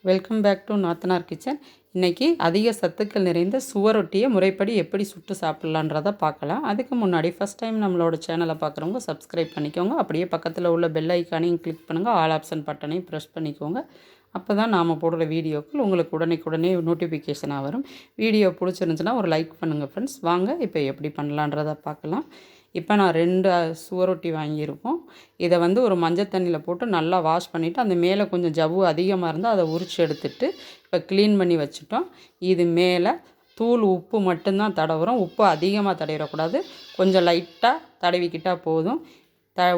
Welcome back to நாத்தனார் kitchen. இன்றைக்கி அதிக சத்துக்கள் நிறைந்த சுவரொட்டியை முறைப்படி எப்படி சுட்டு சாப்பிட்லான்றதை பார்க்கலாம். அதுக்கு முன்னாடி ஃபஸ்ட் டைம் நம்மளோட சேனலை பார்க்குறவங்க சப்ஸ்கிரைப் பண்ணிக்கோங்க. அப்படியே பக்கத்தில் உள்ள பெல் ஐக்கானையும் கிளிக் பண்ணுங்கள். ஆல் ஆப்ஷன் பட்டனையும் ப்ரெஸ் பண்ணிக்கோங்க. அப்போ தான் நாம் போடுற வீடியோக்கள் உங்களுக்கு உடனே நோட்டிஃபிகேஷனாக வரும். வீடியோ பிடிச்சிருந்துச்சுன்னா ஒரு லைக் பண்ணுங்கள் ஃப்ரெண்ட்ஸ். வாங்க இப்போ எப்படி பண்ணலான்றதை பார்க்கலாம். இப்போ நான் 2 சுவரொட்டி வாங்கியிருக்கோம். இதை வந்து ஒரு மஞ்சள் தண்ணியில் போட்டு நல்லா வாஷ் பண்ணிவிட்டு அந்த மேலே கொஞ்சம் ஜவ்வு அதிகமாக இருந்தால் அதை உரித்து எடுத்துட்டு இப்போ க்ளீன் பண்ணி வச்சுட்டோம். இது மேலே தூள் உப்பு மட்டும்தான் தடவுறோம். உப்பு அதிகமாக தடவிடக்கூடாது, கொஞ்சம் லைட்டாக தடவிக்கிட்டால் போதும்.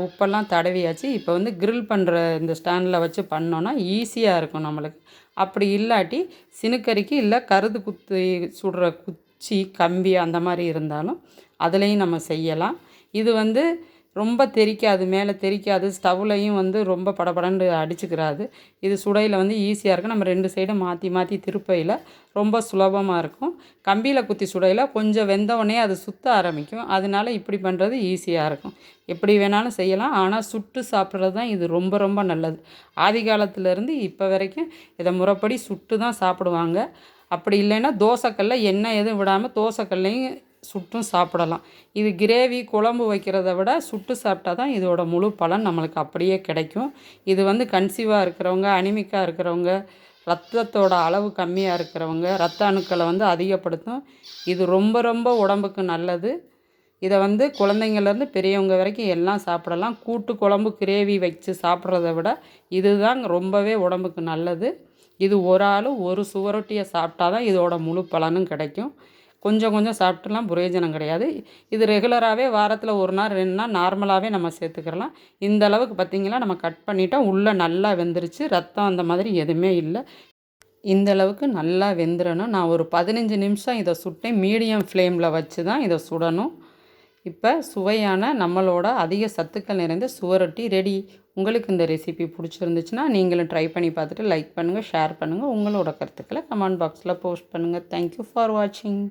உப்பெல்லாம் தடவியாச்சு. இப்போ வந்து கிரில் பண்ணுற இந்த ஸ்டாண்டில் வச்சு பண்ணோன்னா ஈஸியாக இருக்கும் நம்மளுக்கு. அப்படி இல்லாட்டி சினுக்கரிக்கு இல்லை கருது குத்தி சுடுற குச்சி கம்பி அந்த மாதிரி இருந்தாலும் அதுலேயும் நம்ம செய்யலாம். இது வந்து ரொம்ப தெறிக்காது, மேலே தெறிக்காது, ஸ்டவ்லையும் வந்து ரொம்ப படபடன்னு அடிச்சுக்கிறாது. இது சுடையில் வந்து ஈஸியாக இருக்கும். நம்ம 2 சைடும் மாற்றி மாற்றி திருப்பையில் ரொம்ப சுலபமாக இருக்கும். கம்பியில் குத்தி சுடையில் கொஞ்சம் வெந்தவுடனே அது சுற்ற ஆரம்பிக்கும். அதனால இப்படி பண்ணுறது ஈஸியாக இருக்கும். எப்படி வேணாலும் செய்யலாம், ஆனால் சுட்டு சாப்பிட்றது தான் இது ரொம்ப ரொம்ப நல்லது. ஆதி காலத்துலேருந்து இப்போ வரைக்கும் இதை முறைப்படி சுட்டு தான் சாப்பிடுவாங்க. அப்படி இல்லைன்னா தோசைக்கல்ல எண்ணெய் எதுவும் விடாமல் தோசைக்கல்லையும் சுட்டும் சாப்பிடலாம். இது கிரேவி குழம்பு வைக்கிறத விட சுட்டு சாப்பிட்டா தான் இதோட முழு பலன் நம்மளுக்கு அப்படியே கிடைக்கும். இது வந்து கன்சீவாக இருக்கிறவங்க, அனிமிக்காக இருக்கிறவங்க, ரத்தத்தோட அளவு கம்மியாக இருக்கிறவங்க, ரத்த அணுக்களை வந்து அதிகப்படுத்தும். இது ரொம்ப ரொம்ப உடம்புக்கு நல்லது. இதை வந்து குழந்தைங்கள்லேருந்து பெரியவங்க வரைக்கும் எல்லாம் சாப்பிடலாம். கூட்டு குழம்பு கிரேவி வச்சு சாப்பிட்றத விட இதுதான் ரொம்பவே உடம்புக்கு நல்லது. இது ஒரு ஆள் ஒரு சுவரொட்டியை சாப்பிட்டா தான் இதோட முழு பலனும் கிடைக்கும். கொஞ்சம் கொஞ்சம் சாப்பிட்டுலாம் பிரயோஜனம் கிடையாது. இது ரெகுலராகவே வாரத்தில் 1 நாள் 2 நாள் நார்மலாகவே நம்ம சேர்த்துக்கிறலாம். இந்த அளவுக்கு பார்த்திங்களா நம்ம கட் பண்ணிட்டோம். உள்ளே நல்லா வெந்துருச்சு. ரத்தம் அந்த மாதிரி எதுவுமே இல்லை. இந்த அளவுக்கு நல்லா வெந்துடணும். நான் ஒரு 15 நிமிஷம் இதை சுட்டேன். மீடியம் ஃப்ளேமில் வச்சு தான் இதை சுடணும். இப்போ சுவையான நம்மளோட அதிக சத்துக்கள் நிறைந்த சுவரொட்டி ரெடி. உங்களுக்கு இந்த ரெசிபி பிடிச்சிருந்துச்சுன்னா நீங்களும் ட்ரை பண்ணி பார்த்துட்டு லைக் பண்ணுங்கள், ஷேர் பண்ணுங்கள். உங்களோட கருத்துக்களை கமெண்ட் பாக்ஸில் போஸ்ட் பண்ணுங்கள். தேங்க்யூ ஃபார் வாட்சிங்.